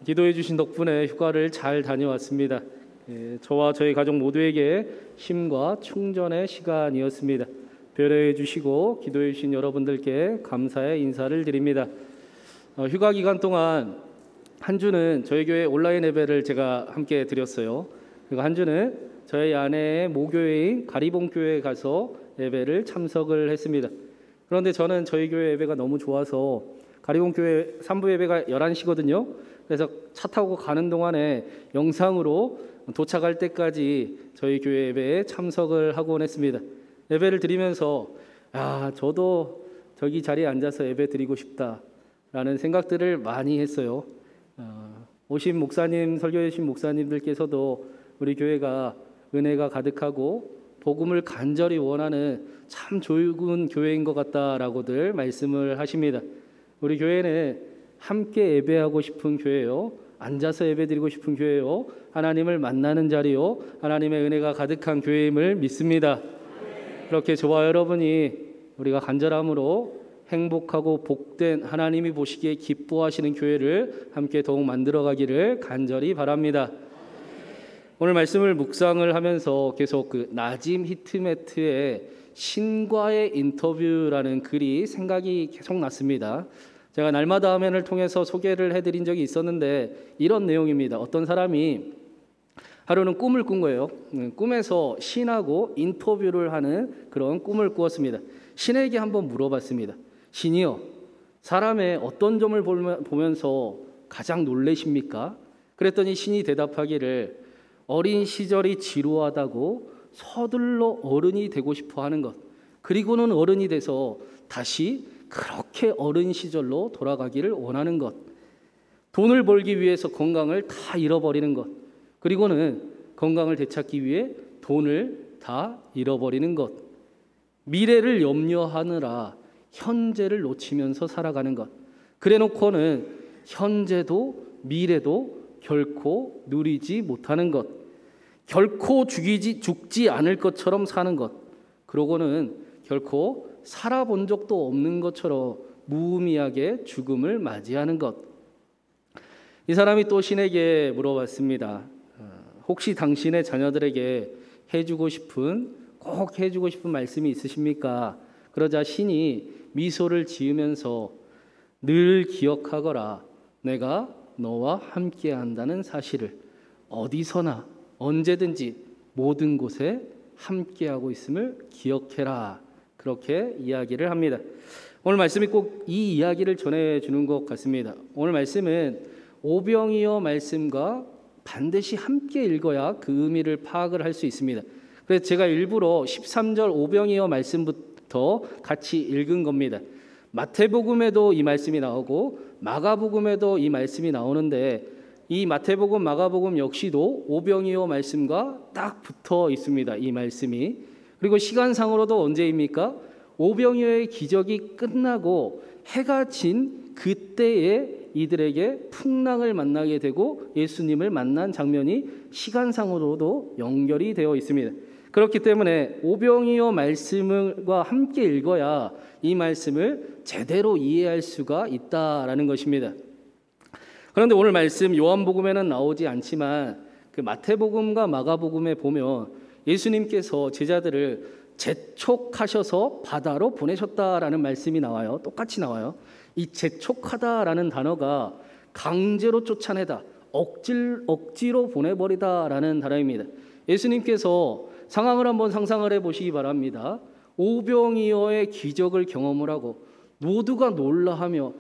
기도해 주신 덕분에 휴가를 잘 다녀왔습니다. 저와 저희 가족 모두에게 쉼과 충전의 시간이었습니다. 배려해 주시고 기도해 주신 여러분들께 감사의 인사를 드립니다. 휴가 기간 동안 한 주는 저희 교회 온라인 예배를 제가 함께 드렸어요. 그리고 한 주는 저희 아내의 모교회인 가리봉교회에 가서 예배를 참석을 했습니다. 그런데 저는 저희 교회 예배가 너무 좋아서 가리봉교회 3부 예배가 11시거든요. 그래서 차 타고 가는 동안에 영상으로 도착할 때까지 저희 교회 예배에 참석을 하곤 했습니다. 예배를 드리면서 저도 저기 자리에 앉아서 예배 드리고 싶다라는 생각들을 많이 했어요. 오신 목사님, 설교해 주신 목사님들께서도 우리 교회가 은혜가 가득하고 복음을 간절히 원하는 참 좋은 교회인 것 같다라고들 말씀을 하십니다. 우리 교회는 함께 예배하고 싶은 교회요, 앉아서 예배드리고 싶은 교회요, 하나님을 만나는 자리요, 하나님의 은혜가 가득한 교회임을 믿습니다. 그렇게 저와 여러분이 우리가 간절함으로 행복하고 복된, 하나님이 보시기에 기뻐하시는 교회를 함께 더욱 만들어가기를 간절히 바랍니다. 오늘 말씀을 묵상을 하면서 계속 그 나짐 히트메트의 신과의 인터뷰라는 글이 생각이 계속 났습니다. 제가 날마다 화면을 통해서 소개를 해드린 적이 있었는데 이런 내용입니다. 어떤 사람이 하루는 꿈을 꾼 거예요. 꿈에서 신하고 인터뷰를 하는 그런 꿈을 꾸었습니다. 신에게 한번 물어봤습니다. 신이요, 사람의 어떤 점을 보면서 가장 놀라십니까? 그랬더니 신이 대답하기를 어린 시절이 지루하다고 서둘러 어른이 되고 싶어 하는 것, 그리고는 어른이 돼서 다시 그렇게 어린 시절로 돌아가기를 원하는 것, 돈을 벌기 위해서 건강을 다 잃어버리는 것, 그리고는 건강을 되찾기 위해 돈을 다 잃어버리는 것, 미래를 염려하느라 현재를 놓치면서 살아가는 것, 그래놓고는 현재도 미래도 결코 누리지 못하는 것, 결코 죽지 않을 것처럼 사는 것, 그러고는 결코 살아본 적도 없는 것처럼 무의미하게 죽음을 맞이하는 것. 이 사람이 또 신에게 물어봤습니다. 혹시 당신의 자녀들에게 꼭 해주고 싶은 말씀이 있으십니까? 그러자 신이 미소를 지으면서 늘 기억하거라. 내가 너와 함께 한다는 사실을. 어디서나 언제든지 모든 곳에 함께하고 있음을 기억해라. 그렇게 이야기를 합니다. 오늘 말씀이 꼭 이 이야기를 전해주는 것 같습니다. 오늘 말씀은 오병이어 말씀과 반드시 함께 읽어야 그 의미를 파악을 할 수 있습니다. 그래서 제가 일부러 13절 오병이어 말씀부터 같이 읽은 겁니다. 마태복음에도 이 말씀이 나오고 마가복음에도 이 말씀이 나오는데 이 마태복음, 마가복음 역시도 오병이어 말씀과 딱 붙어 있습니다. 이 말씀이. 그리고 시간상으로도 언제입니까? 오병이어의 기적이 끝나고 해가 진 그때에 이들에게 풍랑을 만나게 되고 예수님을 만난 장면이 시간상으로도 연결이 되어 있습니다. 그렇기 때문에 오병이어 말씀과 함께 읽어야 이 말씀을 제대로 이해할 수가 있다라는 것입니다. 그런데 오늘 말씀 요한복음에는 나오지 않지만 그 마태복음과 마가복음에 보면 예수님께서 제자들을 재촉하셔서 바다로 보내셨다라는 말씀이 나와요. 똑같이 나와요. 이 재촉하다라는 단어가 강제로 쫓아내다, 억지로 보내버리다라는 단어입니다. 예수님께서 상황을 한번 상상을 해보시기 바랍니다. 오병이어의 기적을 경험을 하고 모두가 놀라하며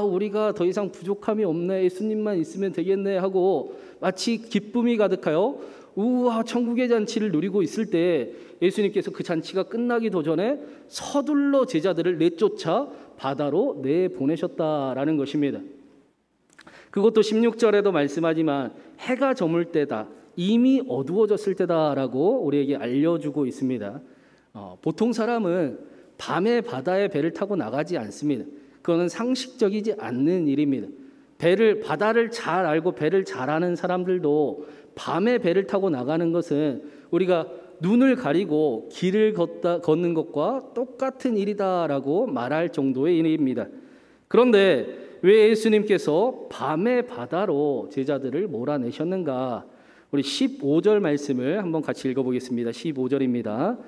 우리가 더 이상 부족함이 없네, 예수님만 있으면 되겠네 하고 마치 기쁨이 가득하여 우와 천국의 잔치를 누리고 있을 때 예수님께서 그 잔치가 끝나기도 전에 서둘러 제자들을 내쫓아 바다로 내보내셨다라는 것입니다. 그것도 16절에도 말씀하지만 해가 저물 때다, 이미 어두워졌을 때다라고 우리에게 알려주고 있습니다. 보통 사람은 밤에 바다에 배를 타고 나가지 않습니다. 그거는 상식적이지 않는 일입니다. 바다를 잘 알고 배를 잘 아는 사람들도 밤에 배를 타고 나가는 것은 우리가 눈을 가리고 길을 걷는 것과 똑같은 일이다라고 말할 정도의 일입니다. 그런데 왜 예수님께서 밤의 바다로 제자들을 몰아내셨는가? 우리 15절 말씀을 한번 같이 읽어보겠습니다. 15절입니다.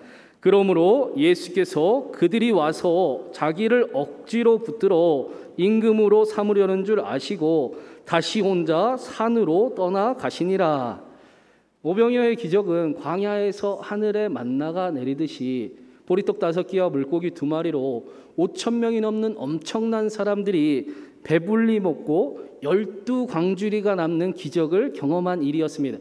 그러므로 예수께서 그들이 와서 자기를 억지로 붙들어 임금으로 삼으려는 줄 아시고 다시 혼자 산으로 떠나가시니라. 오병이어의 기적은 광야에서 하늘에 만나가 내리듯이 보리떡 5개와 물고기 2마리로 5,000명이 넘는 엄청난 사람들이 배불리 먹고 12광주리가 남는 기적을 경험한 일이었습니다.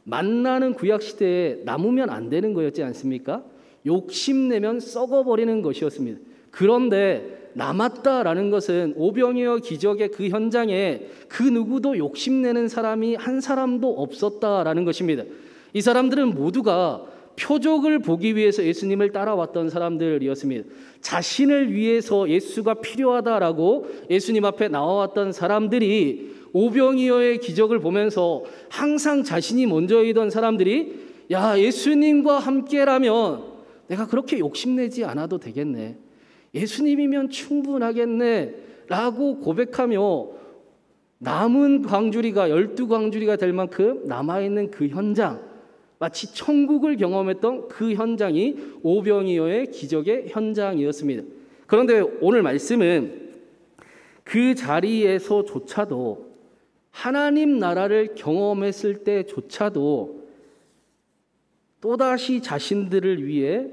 만나는 구약시대에 남으면 안 되는 거였지 않습니까? 욕심내면 썩어버리는 것이었습니다. 그런데 남았다라는 것은 오병이어 기적의 그 현장에 그 누구도 욕심내는 사람이 한 사람도 없었다라는 것입니다. 이 사람들은 모두가 표적을 보기 위해서 예수님을 따라왔던 사람들이었습니다. 자신을 위해서 예수가 필요하다라고 예수님 앞에 나와왔던 사람들이 오병이어의 기적을 보면서 항상 자신이 먼저이던 사람들이 야, 예수님과 함께라면 내가 그렇게 욕심내지 않아도 되겠네, 예수님이면 충분하겠네 라고 고백하며 남은 광주리가 12광주리가 될 만큼 남아있는 그 현장, 마치 천국을 경험했던 그 현장이 오병이어의 기적의 현장이었습니다. 그런데 오늘 말씀은 그 자리에서조차도, 하나님 나라를 경험했을 때조차도 또다시 자신들을 위해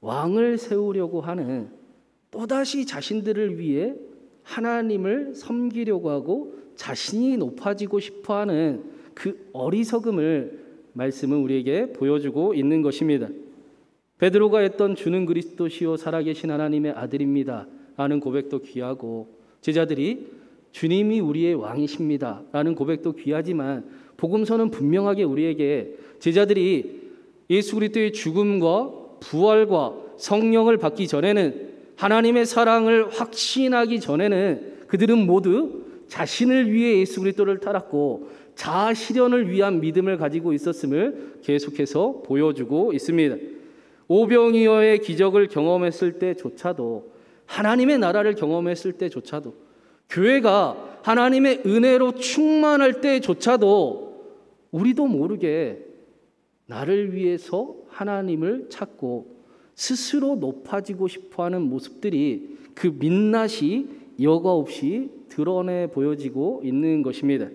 왕을 세우려고 하는, 또다시 자신들을 위해 하나님을 섬기려고 하고 자신이 높아지고 싶어하는 그 어리석음을 말씀은 우리에게 보여주고 있는 것입니다. 베드로가 했던 주는 그리스도시요 살아계신 하나님의 아들입니다 라는 고백도 귀하고, 제자들이 주님이 우리의 왕이십니다 라는 고백도 귀하지만, 복음서는 분명하게 우리에게 제자들이 예수 그리스도의 죽음과 부활과 성령을 받기 전에는, 하나님의 사랑을 확신하기 전에는 그들은 모두 자신을 위해 예수 그리스도를 따랐고 자아 실현을 위한 믿음을 가지고 있었음을 계속해서 보여주고 있습니다. 오병이어의 기적을 경험했을 때조차도, 하나님의 나라를 경험했을 때조차도, 교회가 하나님의 은혜로 충만할 때조차도 우리도 모르게 나를 위해서 하나님을 찾고 스스로 높아지고 싶어하는 모습들이 그 민낯이 여과 없이 드러내 보여지고 있는 것입니다.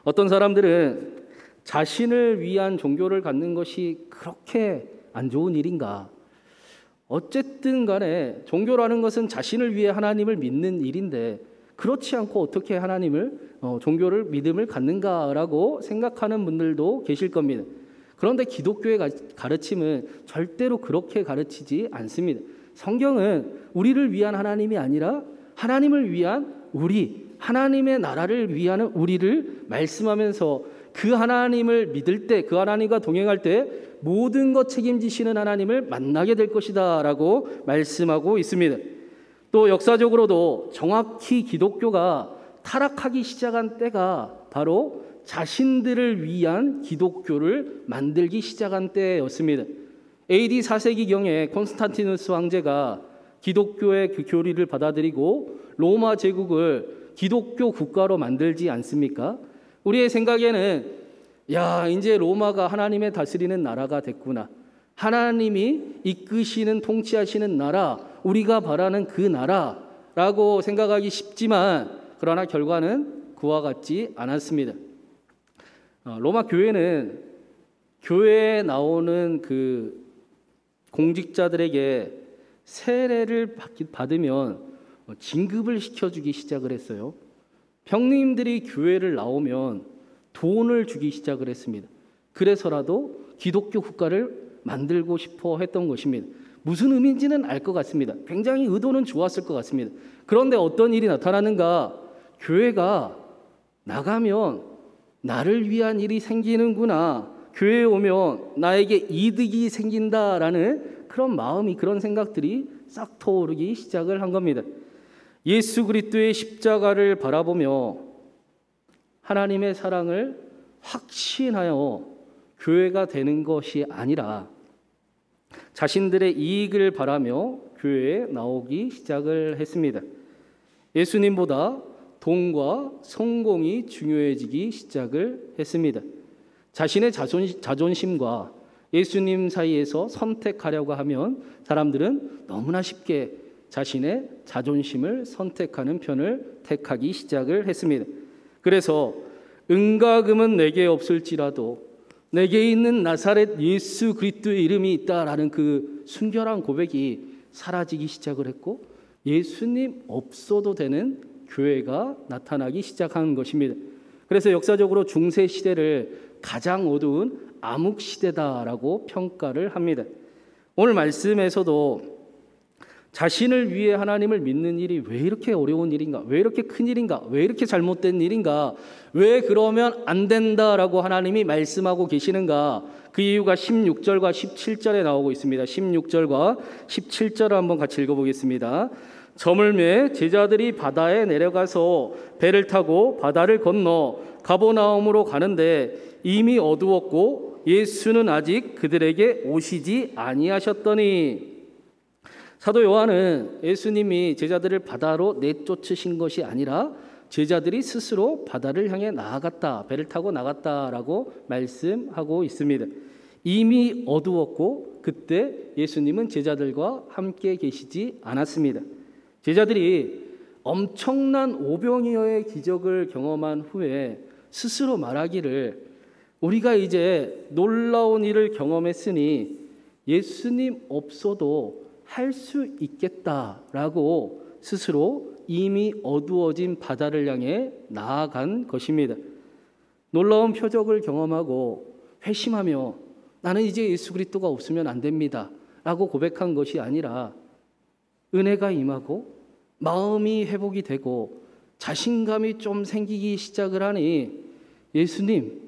어떤 사람들은 자신을 위한 종교를 갖는 것이 그렇게 안 좋은 일인가? 어쨌든 간에 종교라는 것은 자신을 위해 하나님을 믿는 일인데 그렇지 않고 어떻게 하나님을 종교를 믿음을 갖는가라고 생각하는 분들도 계실 겁니다. 그런데 기독교의 가르침은 절대로 그렇게 가르치지 않습니다. 성경은 우리를 위한 하나님이 아니라 하나님을 위한 우리, 하나님의 나라를 위한 우리를 말씀하면서 그 하나님을 믿을 때, 그 하나님과 동행할 때 모든 것 책임지시는 하나님을 만나게 될 것이다 라고 말씀하고 있습니다. 또 역사적으로도 정확히 기독교가 타락하기 시작한 때가 바로 자신들을 위한 기독교를 만들기 시작한 때였습니다. AD 4세기경에 콘스탄티누스 황제가 기독교의 그 교리를 받아들이고 로마 제국을 기독교 국가로 만들지 않습니까? 우리의 생각에는 야, 이제 로마가 하나님의 다스리는 나라가 됐구나, 하나님이 이끄시는 통치하시는 나라, 우리가 바라는 그 나라라고 생각하기 쉽지만, 그러나 결과는 그와 같지 않았습니다. 로마 교회는 교회에 나오는 그 공직자들에게 세례를 받으면 진급을 시켜주기 시작을 했어요. 평님들이 교회를 나오면 돈을 주기 시작을 했습니다. 그래서라도 기독교 국가를 만들고 싶어 했던 것입니다. 무슨 의미인지는 알 것 같습니다. 굉장히 의도는 좋았을 것 같습니다. 그런데 어떤 일이 나타나는가? 교회가 나가면 나를 위한 일이 생기는구나, 교회에 오면 나에게 이득이 생긴다라는 그런 마음이, 그런 생각들이 싹 터오르기 시작을 한 겁니다. 예수 그리스도의 십자가를 바라보며 하나님의 사랑을 확신하여 교회가 되는 것이 아니라 자신들의 이익을 바라며 교회에 나오기 시작을 했습니다. 예수님보다 돈과 성공이 중요해지기 시작을 했습니다. 자신의 자존심과 예수님 사이에서 선택하려고 하면 사람들은 너무나 쉽게 자신의 자존심을 선택하는 편을 택하기 시작을 했습니다. 그래서 은과 금은 내게 없을지라도 내게 있는 나사렛 예수 그리스도의 이름이 있다라는 그 순결한 고백이 사라지기 시작을 했고, 예수님 없어도 되는 교회가 나타나기 시작한 것입니다. 그래서 역사적으로 중세 시대를 가장 어두운 암흑 시대다라고 평가를 합니다. 오늘 말씀에서도 자신을 위해 하나님을 믿는 일이 왜 이렇게 어려운 일인가? 왜 이렇게 큰 일인가? 왜 이렇게 잘못된 일인가? 왜 그러면 안 된다라고 하나님이 말씀하고 계시는가? 그 이유가 16절과 17절에 나오고 있습니다. 16절과 17절을 한번 같이 읽어보겠습니다. 저물매 제자들이 바다에 내려가서 배를 타고 바다를 건너 가버나움으로 가는데 이미 어두웠고 예수는 아직 그들에게 오시지 아니하셨더니, 사도 요한은 예수님이 제자들을 바다로 내쫓으신 것이 아니라 제자들이 스스로 바다를 향해 나아갔다, 배를 타고 나갔다라고 말씀하고 있습니다. 이미 어두웠고 그때 예수님은 제자들과 함께 계시지 않았습니다. 제자들이 엄청난 오병이어의 기적을 경험한 후에 스스로 말하기를, 우리가 이제 놀라운 일을 경험했으니 예수님 없어도 할 수 있겠다라고 스스로 이미 어두워진 바다를 향해 나아간 것입니다. 놀라운 표적을 경험하고 회심하며 나는 이제 예수 그리스도가 없으면 안 됩니다 라고 고백한 것이 아니라, 은혜가 임하고 마음이 회복이 되고 자신감이 좀 생기기 시작을 하니, 예수님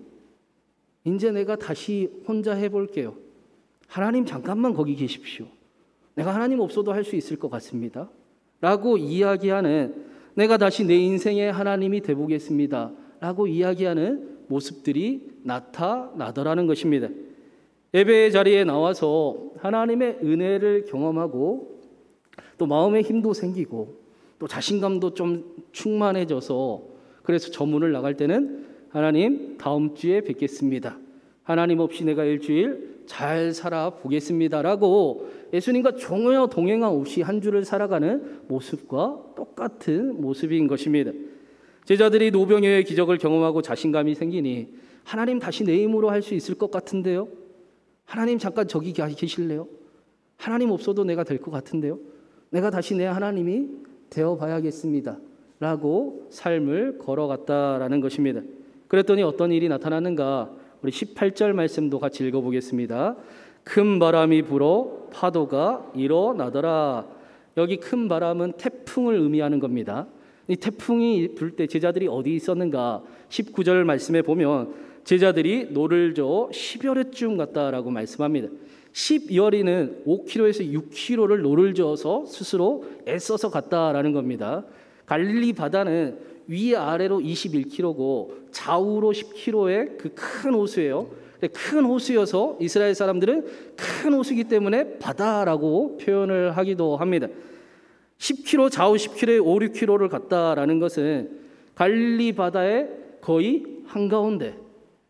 이제 내가 다시 혼자 해볼게요. 하나님 잠깐만 거기 계십시오. 내가 하나님 없어도 할 수 있을 것 같습니다 라고 이야기하는, 내가 다시 내 인생의 하나님이 되보겠습니다 라고 이야기하는 모습들이 나타나더라는 것입니다. 예배의 자리에 나와서 하나님의 은혜를 경험하고 또 마음의 힘도 생기고 또 자신감도 좀 충만해져서, 그래서 저문을 나갈 때는 하나님 다음 주에 뵙겠습니다, 하나님 없이 내가 일주일 잘 살아보겠습니다라고 예수님과 전혀 동행함 없이 한 주를 살아가는 모습과 똑같은 모습인 것입니다. 제자들이 노병의 기적을 경험하고 자신감이 생기니, 하나님 다시 내 힘으로 할 수 있을 것 같은데요? 하나님 잠깐 저기 계실래요? 하나님 없어도 내가 될 것 같은데요? 내가 다시 내 하나님이 되어봐야겠습니다 라고 삶을 걸어갔다라는 것입니다. 그랬더니 어떤 일이 나타나는가? 우리 18절 말씀도 같이 읽어보겠습니다. 큰 바람이 불어 파도가 일어나더라. 여기 큰 바람은 태풍을 의미하는 겁니다. 이 태풍이 불 때 제자들이 어디 있었는가? 19절 말씀에 보면 제자들이 노를 저어 10여리쯤 갔다라고 말씀합니다. 10여리는 5km에서 6km를 노를 저어서 스스로 애써서 갔다라는 겁니다. 갈릴리 바다는 위아래로 21km고 좌우로 10km의 그 큰 호수예요. 큰 호수여서 이스라엘 사람들은 큰 호수이기 때문에 바다라고 표현을 하기도 합니다. 10km, 좌우 10km에 5, 6km를 갔다라는 것은 갈릴리 바다의 거의 한가운데,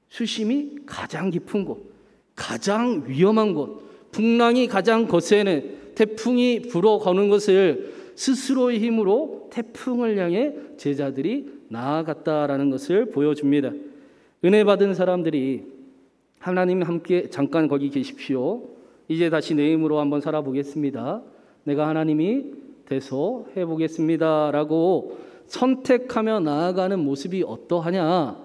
수심이 가장 깊은 곳, 가장 위험한 곳, 풍랑이 가장 거세는, 태풍이 불어거는 것을 스스로의 힘으로 태풍을 향해 제자들이 나아갔다라는 것을 보여줍니다. 은혜 받은 사람들이 하나님 함께 잠깐 거기 계십시오, 이제 다시 내 힘으로 한번 살아보겠습니다, 내가 하나님이 돼서 해보겠습니다 라고 선택하며 나아가는 모습이 어떠하냐?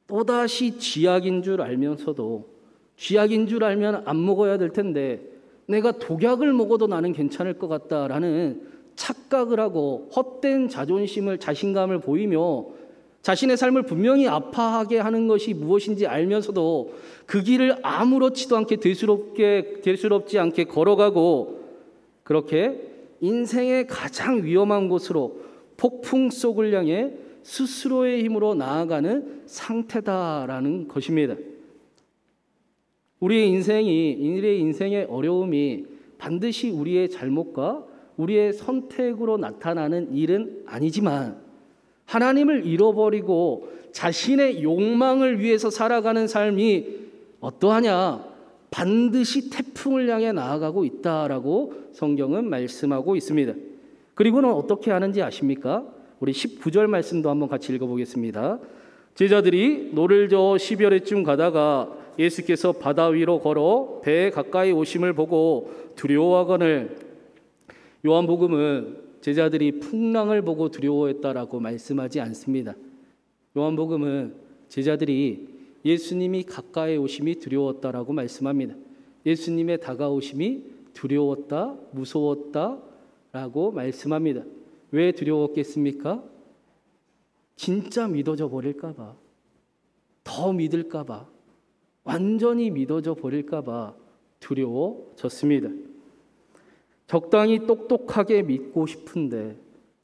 또다시 쥐약인 줄 알면서도, 쥐약인 줄 알면 안 먹어야 될 텐데 내가 독약을 먹어도 나는 괜찮을 것 같다라는 착각을 하고 헛된 자존심을, 자신감을 보이며 자신의 삶을 분명히 아파하게 하는 것이 무엇인지 알면서도 그 길을 아무렇지도 않게 대수롭지 않게 걸어가고, 그렇게 인생의 가장 위험한 곳으로, 폭풍 속을 향해 스스로의 힘으로 나아가는 상태다라는 것입니다. 우리의 인생의 어려움이 반드시 우리의 잘못과 우리의 선택으로 나타나는 일은 아니지만 하나님을 잃어버리고 자신의 욕망을 위해서 살아가는 삶이 어떠하냐? 반드시 태풍을 향해 나아가고 있다라고 성경은 말씀하고 있습니다. 그리고는 어떻게 하는지 아십니까? 우리 19절 말씀도 한번 같이 읽어보겠습니다. 제자들이 노를 저어 12월에쯤 가다가 예수께서 바다 위로 걸어 배에 가까이 오심을 보고 두려워하거늘. 요한복음은 제자들이 풍랑을 보고 두려워했다라고 말씀하지 않습니다. 요한복음은 제자들이 예수님이 가까이 오심이 두려웠다라고 말씀합니다. 예수님의 다가오심이 두려웠다, 무서웠다라고 말씀합니다. 왜 두려웠겠습니까? 진짜 믿어져 버릴까 봐, 더 믿을까 봐, 완전히 믿어져 버릴까 봐 두려워졌습니다. 적당히 똑똑하게 믿고 싶은데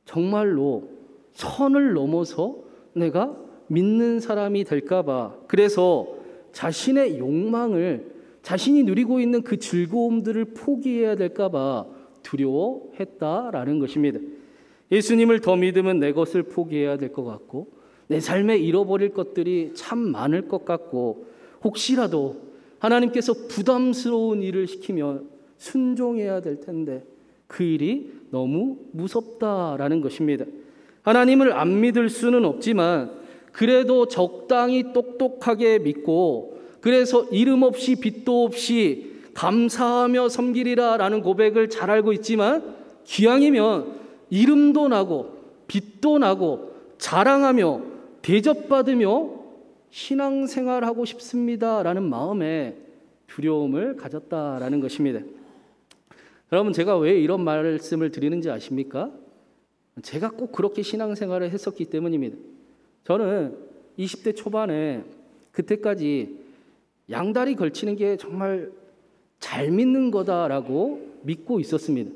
정말로 선을 넘어서 내가 믿는 사람이 될까 봐, 그래서 자신의 욕망을, 자신이 누리고 있는 그 즐거움들을 포기해야 될까 봐 두려워했다라는 것입니다. 예수님을 더 믿으면 내 것을 포기해야 될 것 같고, 내 삶에 잃어버릴 것들이 참 많을 것 같고, 혹시라도 하나님께서 부담스러운 일을 시키면 순종해야 될 텐데 그 일이 너무 무섭다라는 것입니다. 하나님을 안 믿을 수는 없지만 그래도 적당히 똑똑하게 믿고, 그래서 이름 없이 빚도 없이 감사하며 섬기리라 라는 고백을 잘 알고 있지만, 기왕이면 이름도 나고 빚도 나고 자랑하며 대접받으며 신앙생활하고 싶습니다 라는 마음에 두려움을 가졌다라는 것입니다. 여러분, 제가 왜 이런 말씀을 드리는지 아십니까? 제가 꼭 그렇게 신앙생활을 했었기 때문입니다. 저는 20대 초반에 그때까지 양다리 걸치는 게 정말 잘 믿는 거다라고 믿고 있었습니다.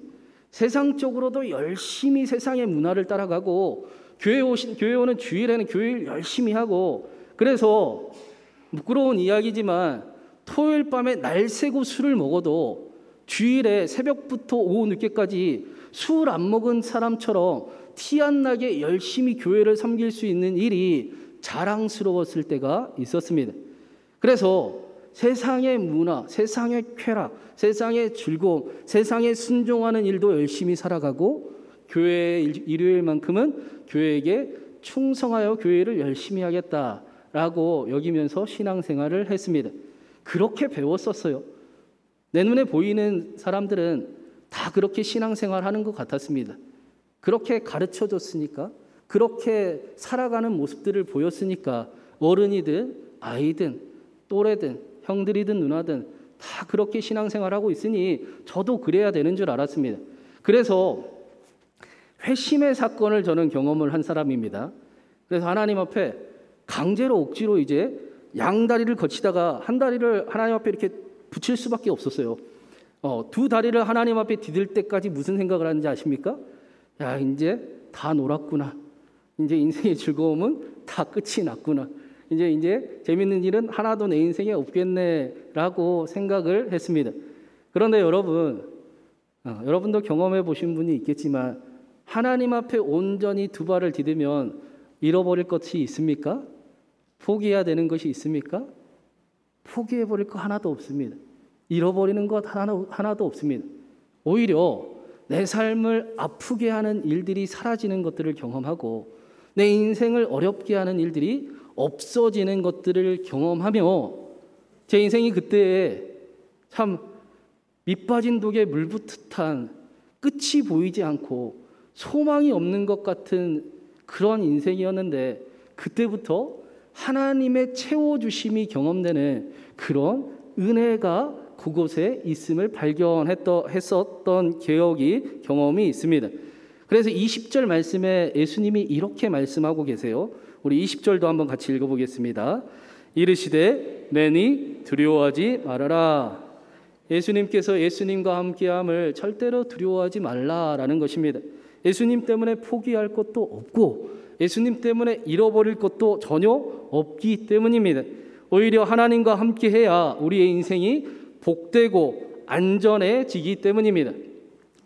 세상적으로도 열심히 세상의 문화를 따라가고, 교회 오는 주일에는 교회를 열심히 하고, 그래서 부끄러운 이야기지만 토요일 밤에 날 새고 술을 먹어도 주일에 새벽부터 오후 늦게까지 술 안 먹은 사람처럼 티 안 나게 열심히 교회를 섬길 수 있는 일이 자랑스러웠을 때가 있었습니다. 그래서 세상의 문화, 세상의 쾌락, 세상의 즐거움, 세상에 순종하는 일도 열심히 살아가고, 교회 일요일만큼은 교회에게 충성하여 교회를 열심히 하겠다라고 여기면서 신앙생활을 했습니다. 그렇게 배웠었어요. 내 눈에 보이는 사람들은 다 그렇게 신앙생활하는 것 같았습니다. 그렇게 가르쳐줬으니까, 그렇게 살아가는 모습들을 보였으니까 어른이든 아이든 또래든 형들이든 누나든 다 그렇게 신앙생활하고 있으니 저도 그래야 되는 줄 알았습니다. 그래서 회심의 사건을 저는 경험을 한 사람입니다. 그래서 하나님 앞에 강제로 억지로 이제 양다리를 거치다가 한 다리를 하나님 앞에 이렇게 붙일 수밖에 없었어요. 두 다리를 하나님 앞에 디딜 때까지 무슨 생각을 하는지 아십니까? 야, 이제 다 놀았구나. 이제 인생의 즐거움은 다 끝이 났구나. 이제 재밌는 일은 하나도 내 인생에 없겠네라고 생각을 했습니다. 그런데 여러분도 경험해 보신 분이 있겠지만, 하나님 앞에 온전히 두 발을 디디면 잃어버릴 것이 있습니까? 포기해야 되는 것이 있습니까? 포기해버릴 거 하나도 없습니다. 잃어버리는 것 하나도 없습니다. 오히려 내 삶을 아프게 하는 일들이 사라지는 것들을 경험하고, 내 인생을 어렵게 하는 일들이 없어지는 것들을 경험하며, 제 인생이 그때 참 밑빠진 독에 물 붓듯한, 끝이 보이지 않고 소망이 없는 것 같은 그런 인생이었는데, 그때부터 하나님의 채워주심이 경험되는 그런 은혜가 그곳에 있음을 발견했었던 경험이 있습니다. 그래서 20절 말씀에 예수님이 이렇게 말씀하고 계세요. 우리 20절도 한번 같이 읽어보겠습니다. 이르시되 내니 두려워하지 말아라. 예수님께서 예수님과 함께함을 절대로 두려워하지 말라라는 것입니다. 예수님 때문에 포기할 것도 없고 예수님 때문에 잃어버릴 것도 전혀 없기 때문입니다. 오히려 하나님과 함께해야 우리의 인생이 복되고 안전해지기 때문입니다.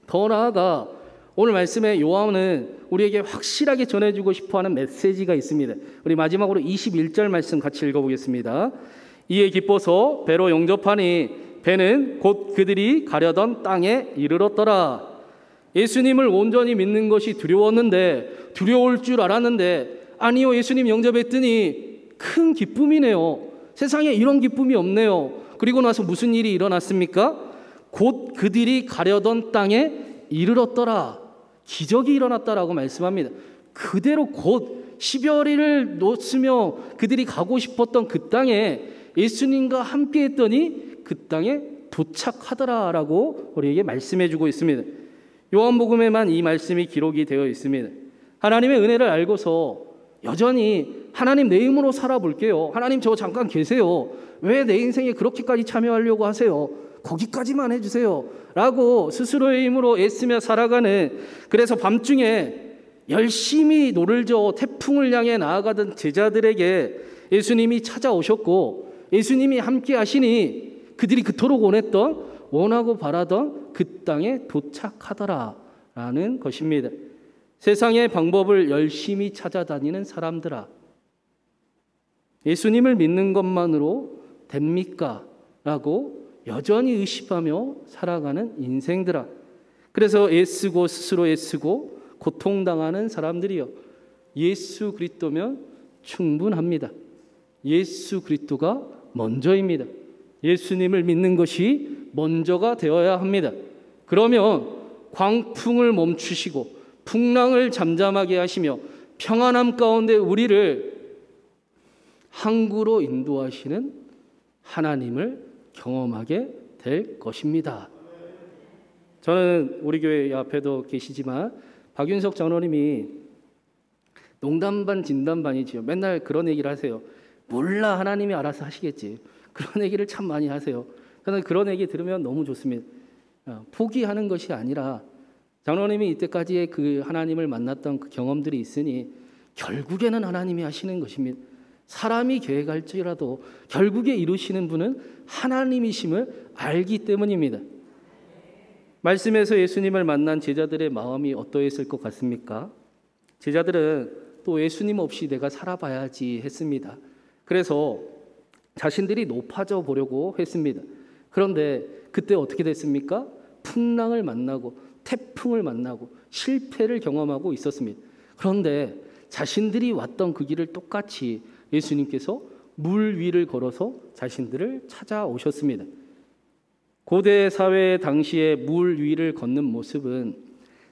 더 나아가 오늘 말씀에 요한은 우리에게 확실하게 전해주고 싶어하는 메시지가 있습니다. 우리 마지막으로 21절 말씀 같이 읽어보겠습니다. 이에 기뻐서 배로 영접하니 배는 곧 그들이 가려던 땅에 이르렀더라. 예수님을 온전히 믿는 것이 두려웠는데, 두려울 줄 알았는데, 아니요, 예수님 영접했더니 큰 기쁨이네요. 세상에 이런 기쁨이 없네요. 그리고 나서 무슨 일이 일어났습니까? 곧 그들이 가려던 땅에 이르렀더라. 기적이 일어났다라고 말씀합니다. 그대로 곧 12월을 놓으며 그들이 가고 싶었던 그 땅에 예수님과 함께 했더니 그 땅에 도착하더라라고 우리에게 말씀해 주고 있습니다. 요한복음에만 이 말씀이 기록이 되어 있습니다. 하나님의 은혜를 알고서 여전히 하나님 내 힘으로 살아볼게요. 하나님 저 잠깐 계세요. 왜 내 인생에 그렇게까지 참여하려고 하세요? 거기까지만 해주세요 라고 스스로의 힘으로 애쓰며 살아가는, 그래서 밤중에 열심히 노를 저어 태풍을 향해 나아가던 제자들에게 예수님이 찾아오셨고 예수님이 함께 하시니 그들이 그토록 원하고 바라던 그 땅에 도착하더라라는 것입니다. 세상의 방법을 열심히 찾아다니는 사람들아, 예수님을 믿는 것만으로 됩니까? 라고 여전히 의심하며 살아가는 인생들아, 그래서 애쓰고 스스로 애쓰고 고통당하는 사람들이요, 예수 그리스도면 충분합니다. 예수 그리스도가 먼저입니다. 예수님을 믿는 것이 먼저가 되어야 합니다. 그러면 광풍을 멈추시고 풍랑을 잠잠하게 하시며 평안함 가운데 우리를 항구로 인도하시는 하나님을 경험하게 될 것입니다. 저는 우리 교회 앞에도 계시지만 박윤석 장로님이 농담 반 진담 반이지요. 맨날 그런 얘기를 하세요. 몰라, 하나님이 알아서 하시겠지. 그런 얘기를 참 많이 하세요. 저는 그런 얘기 들으면 너무 좋습니다. 포기하는 것이 아니라 장로님이 이때까지의 그 하나님을 만났던 그 경험들이 있으니 결국에는 하나님이 하시는 것입니다. 사람이 계획할지라도 결국에 이루시는 분은 하나님이심을 알기 때문입니다. 말씀에서 예수님을 만난 제자들의 마음이 어떠했을 것 같습니까? 제자들은 또 예수님 없이 내가 살아봐야지 했습니다. 그래서 자신들이 높아져 보려고 했습니다. 그런데 그때 어떻게 됐습니까? 풍랑을 만나고 태풍을 만나고 실패를 경험하고 있었습니다. 그런데 자신들이 왔던 그 길을 똑같이 예수님께서 물 위를 걸어서 자신들을 찾아오셨습니다. 고대 사회 당시에 물 위를 걷는 모습은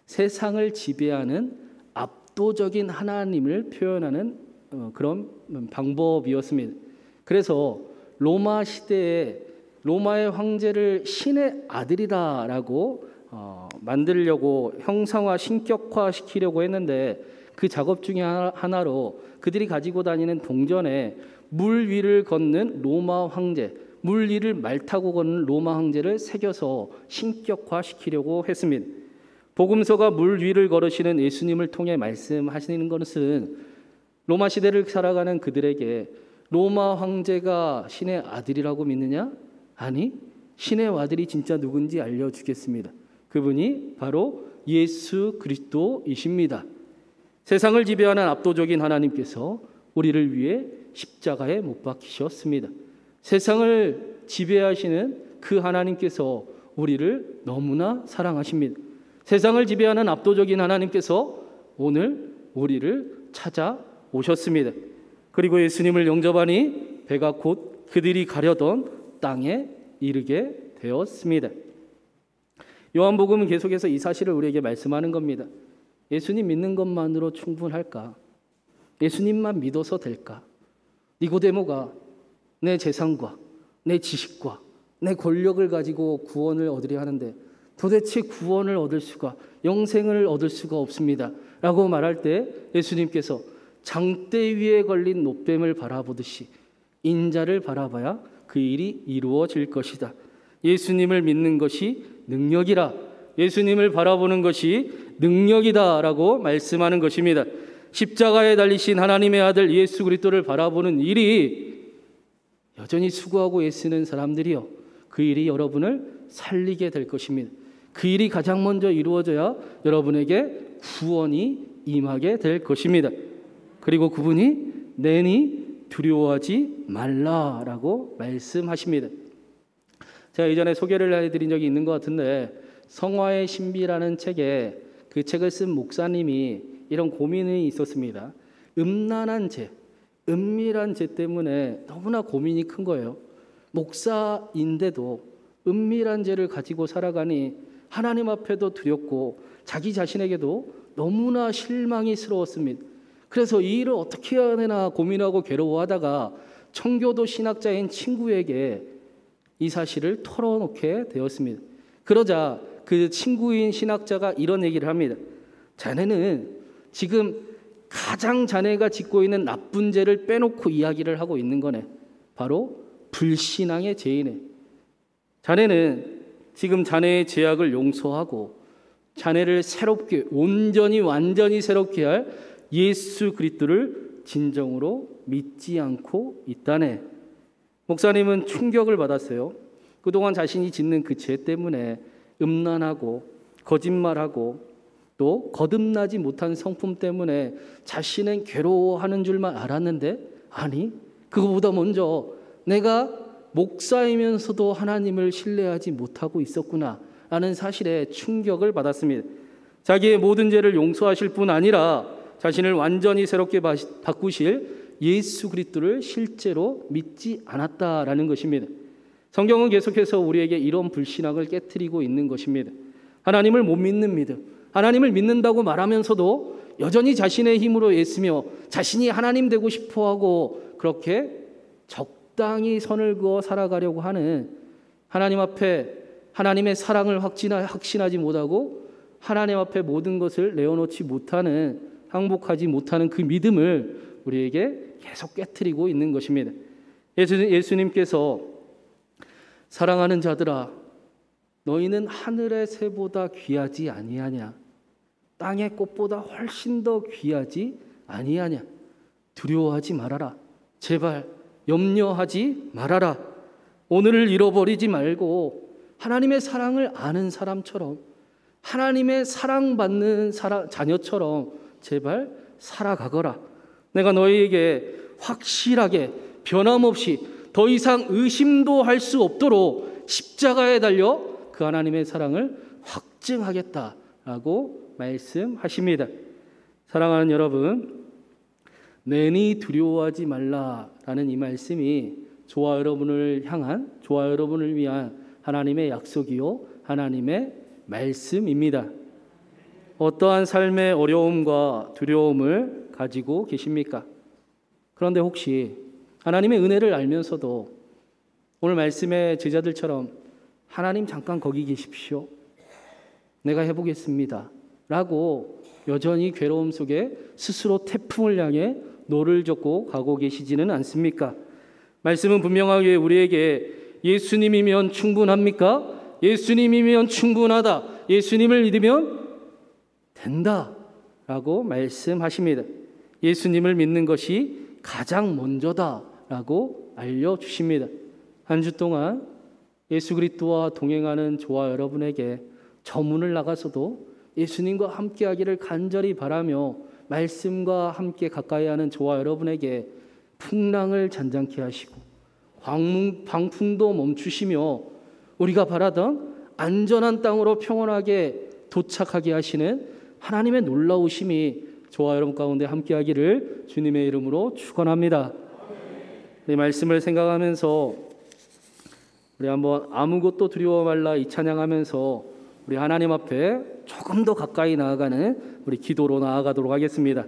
세상을 지배하는 압도적인 하나님을 표현하는 그런 방법이었습니다. 그래서 로마 시대에 로마의 황제를 신의 아들이다라고 만들려고 형상화, 신격화 시키려고 했는데 그 작업 중에 하나로 그들이 가지고 다니는 동전에 물 위를 걷는 로마 황제, 물 위를 말 타고 걷는 로마 황제를 새겨서 신격화 시키려고 했습니다. 복음서가 물 위를 걸으시는 예수님을 통해 말씀하시는 것은 로마 시대를 살아가는 그들에게 로마 황제가 신의 아들이라고 믿느냐? 아니, 신의 아들이 진짜 누군지 알려주겠습니다. 그분이 바로 예수 그리스도이십니다. 세상을 지배하는 압도적인 하나님께서 우리를 위해 십자가에 못 박히셨습니다. 세상을 지배하시는 그 하나님께서 우리를 너무나 사랑하십니다. 세상을 지배하는 압도적인 하나님께서 오늘 우리를 찾아오셨습니다. 그리고 예수님을 영접하니 배가 곧 그들이 가려던 땅에 이르게 되었습니다. 요한복음은 계속해서 이 사실을 우리에게 말씀하는 겁니다. 예수님 믿는 것만으로 충분할까? 예수님만 믿어서 될까? 니고데모가 내 재산과 내 지식과 내 권력을 가지고 구원을 얻으려 하는데 도대체 구원을 얻을 수가, 영생을 얻을 수가 없습니다 라고 말할 때 예수님께서 장대 위에 걸린 놋뱀을 바라보듯이 인자를 바라봐야 그 일이 이루어질 것이다. 예수님을 믿는 것이 능력이라, 예수님을 바라보는 것이 능력이다 라고 말씀하는 것입니다. 십자가에 달리신 하나님의 아들 예수 그리스도를 바라보는 일이 여전히 수고하고 애쓰는 사람들이요, 그 일이 여러분을 살리게 될 것입니다. 그 일이 가장 먼저 이루어져야 여러분에게 구원이 임하게 될 것입니다. 그리고 그분이 내니 두려워하지 말라라고 말씀하십니다. 제가 이전에 소개를 해드린 적이 있는 것 같은데, 성화의 신비라는 책에 그 책을 쓴 목사님이 이런 고민이 있었습니다. 음란한 죄, 은밀한 죄 때문에 너무나 고민이 큰 거예요. 목사인데도 은밀한 죄를 가지고 살아가니 하나님 앞에도 두렵고 자기 자신에게도 너무나 실망이스러웠습니다. 그래서 이 일을 어떻게 해야 되나 고민하고 괴로워하다가 청교도 신학자인 친구에게 이 사실을 털어놓게 되었습니다. 그러자 그 친구인 신학자가 이런 얘기를 합니다. 자네는 지금 가장 자네가 짓고 있는 나쁜 죄를 빼놓고 이야기를 하고 있는 거네. 바로 불신앙의 죄이네. 자네는 지금 자네의 죄악을 용서하고 자네를 새롭게, 온전히 완전히 새롭게 할 예수 그리스도를 진정으로 믿지 않고 있다네. 목사님은 충격을 받았어요. 그동안 자신이 짓는 그 죄 때문에 음란하고 거짓말하고 또 거듭나지 못한 성품 때문에 자신은 괴로워하는 줄만 알았는데, 아니, 그거보다 먼저 내가 목사이면서도 하나님을 신뢰하지 못하고 있었구나 라는 사실에 충격을 받았습니다. 자기의 모든 죄를 용서하실 뿐 아니라 자신을 완전히 새롭게 바꾸실 예수 그리스도를 실제로 믿지 않았다라는 것입니다. 성경은 계속해서 우리에게 이런 불신앙을 깨트리고 있는 것입니다. 하나님을 못 믿는 믿음, 하나님을 믿는다고 말하면서도 여전히 자신의 힘으로 애쓰며 자신이 하나님 되고 싶어하고 그렇게 적당히 선을 그어 살아가려고 하는, 하나님 앞에 하나님의 사랑을 확신하지 못하고 하나님 앞에 모든 것을 내어놓지 못하는, 항복하지 못하는 그 믿음을 우리에게 계속 깨트리고 있는 것입니다. 예수님께서 사랑하는 자들아, 너희는 하늘의 새보다 귀하지 아니하냐? 땅의 꽃보다 훨씬 더 귀하지 아니하냐? 두려워하지 말아라. 제발 염려하지 말아라. 오늘을 잃어버리지 말고 하나님의 사랑을 아는 사람처럼, 하나님의 사랑받는 자녀처럼 제발 살아가거라. 내가 너희에게 확실하게 변함없이 더 이상 의심도 할 수 없도록 십자가에 달려 그 하나님의 사랑을 확증하겠다라고 말씀하십니다. 사랑하는 여러분, 내니 두려워하지 말라라는 이 말씀이 저와 여러분을 향한, 저와 여러분을 위한 하나님의 약속이요 하나님의 말씀입니다. 어떠한 삶의 어려움과 두려움을 가지고 계십니까? 그런데 혹시 하나님의 은혜를 알면서도 오늘 말씀의 제자들처럼 하나님 잠깐 거기 계십시오, 내가 해보겠습니다 라고 여전히 괴로움 속에 스스로 태풍을 향해 노를 젓고 가고 계시지는 않습니까? 말씀은 분명하게 우리에게 예수님이면 충분합니까? 예수님이면 충분하다, 예수님을 믿으면 된다 라고 말씀하십니다. 예수님을 믿는 것이 가장 먼저다 라고 알려주십니다. 한 주 동안 예수 그리스도와 동행하는 저와 여러분에게 저 문을 나가서도 예수님과 함께하기를 간절히 바라며 말씀과 함께 가까이 하는 저와 여러분에게 풍랑을 잔잔케 하시고 광풍도 멈추시며 우리가 바라던 안전한 땅으로 평온하게 도착하게 하시는 하나님의 놀라우심이 저와 여러분 가운데 함께하기를 주님의 이름으로 축원합니다. 이 말씀을 생각하면서 우리 한번 아무것도 두려워 말라 이 찬양하면서 우리 하나님 앞에 조금 더 가까이 나아가는 우리 기도로 나아가도록 하겠습니다.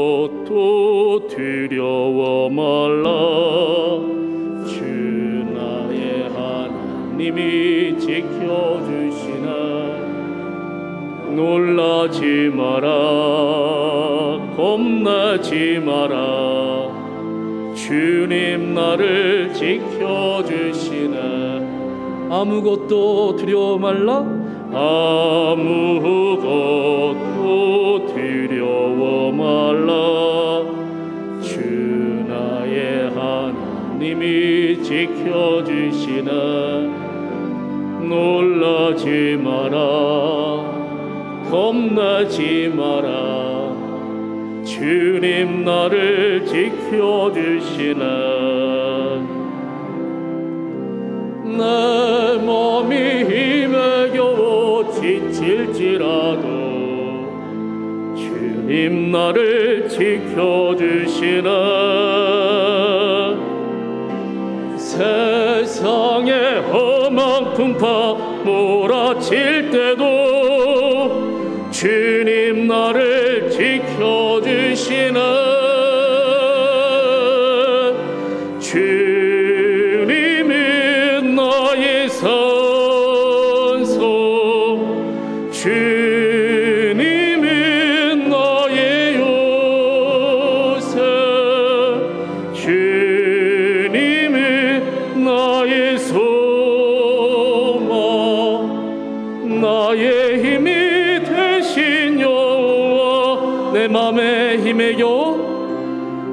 아무것도 두려워 말라. 주 나의 하나님이 지켜주시나. 놀라지 마라, 겁나지 마라. 주님 나를 지켜주시나. 아무것도 두려워 말라. 아무것도 두려워 말라. 주 나의 하나님이 지켜주시나. 놀라지 마라. 겁나지 마라. 주님 나를 지켜주시나. 내 몸이 힘에 겨워 지칠지라도 주님 나를 지켜주시나. 세상의 험한 풍파 몰아칠 때도 주님 나를 지켜주시나. 주님은 나의 산소, 주님은 나의 요새, 주님은 나의 소망, 나의 힘이 되신 여호와. 내 맘에 힘에 겨워,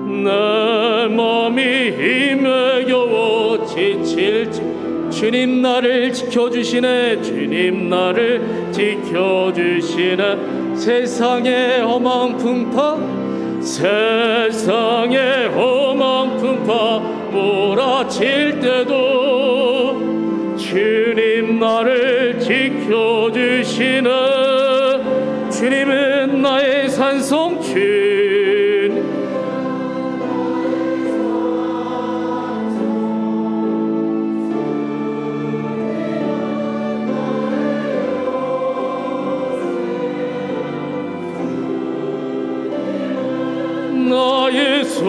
내 맘이 힘에 겨워 지칠지 주님 나를 지켜주시네. 주님 나를 지켜주시네. 세상의 험한 풍파, 세상의 험한 풍파 몰아칠 때도 주님 나를 지켜주시네. 주님은 나의 산성, 주님 나의 소망,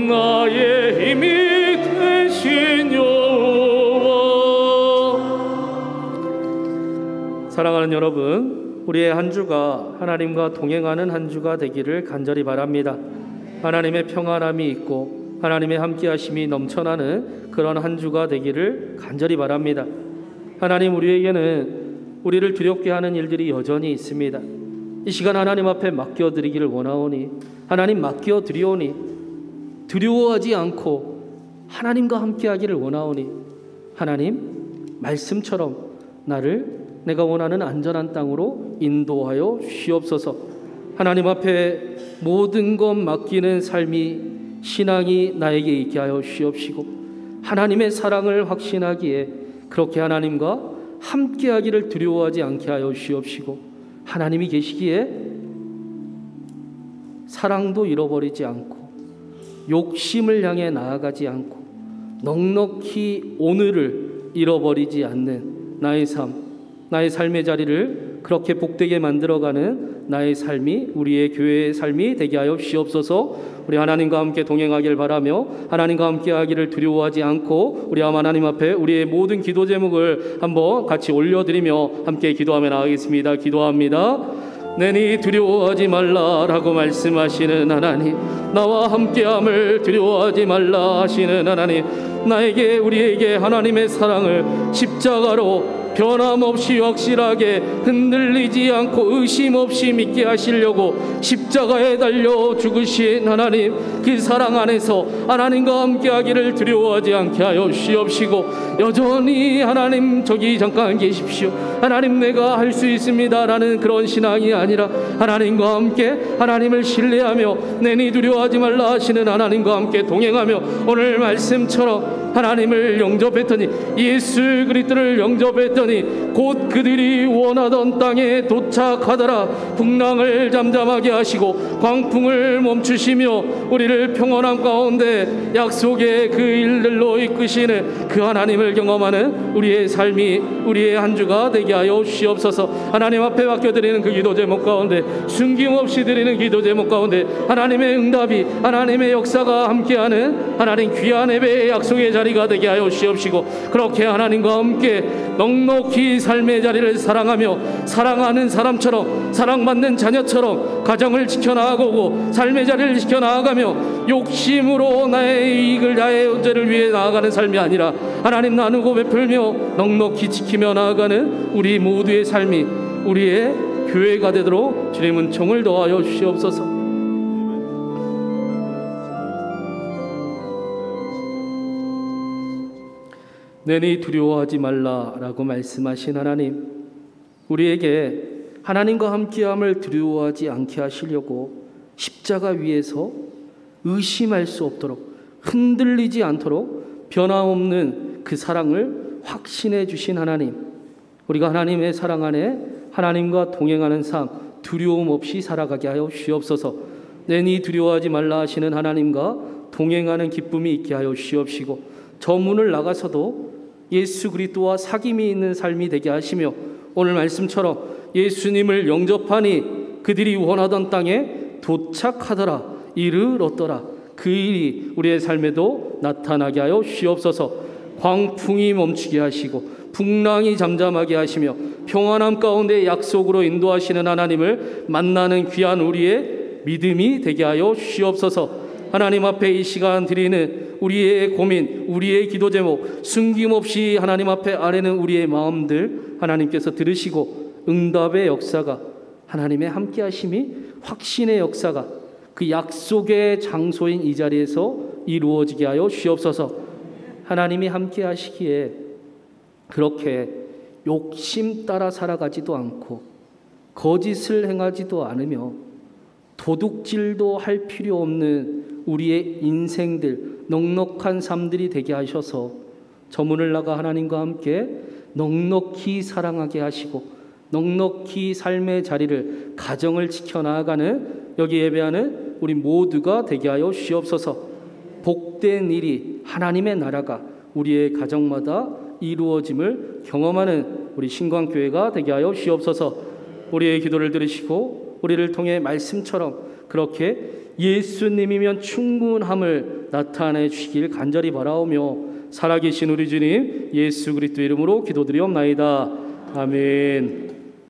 나의 힘이 되신 여호와. 사랑하는 여러분, 우리의 한 주가 하나님과 동행하는 한 주가 되기를 간절히 바랍니다. 하나님의 평안함이 있고 하나님의 함께하심이 넘쳐나는 그런 한 주가 되기를 간절히 바랍니다. 하나님, 우리에게는 우리를 두렵게 하는 일들이 여전히 있습니다. 이 시간 하나님 앞에 맡겨드리기를 원하오니, 하나님 맡겨드리오니, 두려워하지 않고 하나님과 함께하기를 원하오니, 하나님 말씀처럼 나를 내가 원하는 안전한 땅으로 인도하여 주시옵소서. 하나님 앞에 모든 것 맡기는 삶이, 신앙이 나에게 있게 하여 주시옵시고, 하나님의 사랑을 확신하기에 그렇게 하나님과 함께하기를 두려워하지 않게 하여 주시옵시고, 하나님이 계시기에 사랑도 잃어버리지 않고 욕심을 향해 나아가지 않고 넉넉히 오늘을 잃어버리지 않는 나의 삶, 나의 삶의 자리를 그렇게 복되게 만들어가는 나의 삶이, 우리의 교회의 삶이 되게 하여 주시옵소서. 우리 하나님과 함께 동행하길 바라며 하나님과 함께하기를 두려워하지 않고 우리 하나님 앞에 우리의 모든 기도 제목을 한번 같이 올려드리며 함께 기도하며 나가겠습니다. 기도합니다. 내니 두려워하지 말라라고 말씀하시는 하나님, 나와 함께함을 두려워하지 말라 하시는 하나님, 나에게, 우리에게 하나님의 사랑을 십자가로 변함없이 확실하게 흔들리지 않고 의심 없이 믿게 하시려고 십자가에 달려 죽으신 하나님, 그 사랑 안에서 하나님과 함께하기를 두려워하지 않게 하여 주시옵시고, 여전히 하나님 저기 잠깐 계십시오, 하나님 내가 할 수 있습니다 라는 그런 신앙이 아니라 하나님과 함께 하나님을 신뢰하며 내니 두려워하지 말라 하시는 하나님과 함께 동행하며 오늘 말씀처럼 하나님을 영접했더니, 예수 그리스도를 영접했더니 곧 그들이 원하던 땅에 도착하더라. 풍랑을 잠잠하게 하시고 광풍을 멈추시며 우리를 평온함 가운데 약속의 그 일들로 이끄시는 그 하나님을 경험하는 우리의 삶이, 우리의 한 주가 되게 하여 주시옵소서. 하나님 앞에 맡겨드리는 그 기도 제목 가운데, 숨김없이 드리는 기도 제목 가운데 하나님의 응답이, 하나님의 역사가 함께하는 하나님 귀한 예배의 약속의 자리가 되게 하여 주시옵시고, 그렇게 하나님과 함께 넉넉히 삶의 자리를 사랑하며 사랑하는 사람처럼, 사랑받는 자녀처럼 가정을 지켜나가고 삶의 자리를 지켜나가며 욕심으로 나의 이익을, 나의 존재를 위해 나아가는 삶이 아니라 하나님 나누고 베풀며 넉넉히 지키며 나아가는 우리 모두의 삶이 우리의 교회가 되도록 주님 은총을 더하여 주시옵소서. 내니 두려워하지 말라라고 말씀하신 하나님, 우리에게 하나님과 함께함을 두려워하지 않게 하시려고 십자가 위에서 의심할 수 없도록, 흔들리지 않도록 변함없는 그 사랑을 확신해 주신 하나님, 우리가 하나님의 사랑 안에 하나님과 동행하는 삶, 두려움 없이 살아가게 하여 주시옵소서. 내니 두려워하지 말라 하시는 하나님과 동행하는 기쁨이 있게 하여 주시옵시고, 저 문을 나가서도 예수 그리스도와 사귐이 있는 삶이 되게 하시며, 오늘 말씀처럼 예수님을 영접하니 그들이 원하던 땅에 도착하더라, 이르렀더라. 그 일이 우리의 삶에도 나타나게 하여 주시옵소서. 광풍이 멈추게 하시고 풍랑이 잠잠하게 하시며 평안함 가운데 약속으로 인도하시는 하나님을 만나는 귀한 우리의 믿음이 되게 하여 주시옵소서. 하나님 앞에 이 시간 드리는 우리의 고민, 우리의 기도 제목, 숨김없이 하나님 앞에 아뢰는 우리의 마음들 하나님께서 들으시고 응답의 역사가, 하나님의 함께 하심이 확신의 역사가 그 약속의 장소인 이 자리에서 이루어지게 하여 주시옵소서. 하나님이 함께 하시기에 그렇게 욕심 따라 살아가지도 않고 거짓을 행하지도 않으며 도둑질도 할 필요 없는 우리의 인생들, 넉넉한 삶들이 되게 하셔서 저 문을 나가 하나님과 함께 넉넉히 사랑하게 하시고 넉넉히 삶의 자리를, 가정을 지켜나가는 여기 예배하는 우리 모두가 되게 하여 주시옵소서. 복된 일이, 하나님의 나라가 우리의 가정마다 이루어짐을 경험하는 우리 신광교회가 되게 하여 주시옵소서. 우리의 기도를 들으시고 우리를 통해 말씀처럼 그렇게 예수님이면 충분함을 나타내 주시길 간절히 바라오며, 살아계신 우리 주님 예수 그리스도 이름으로 기도드리옵나이다. 아멘.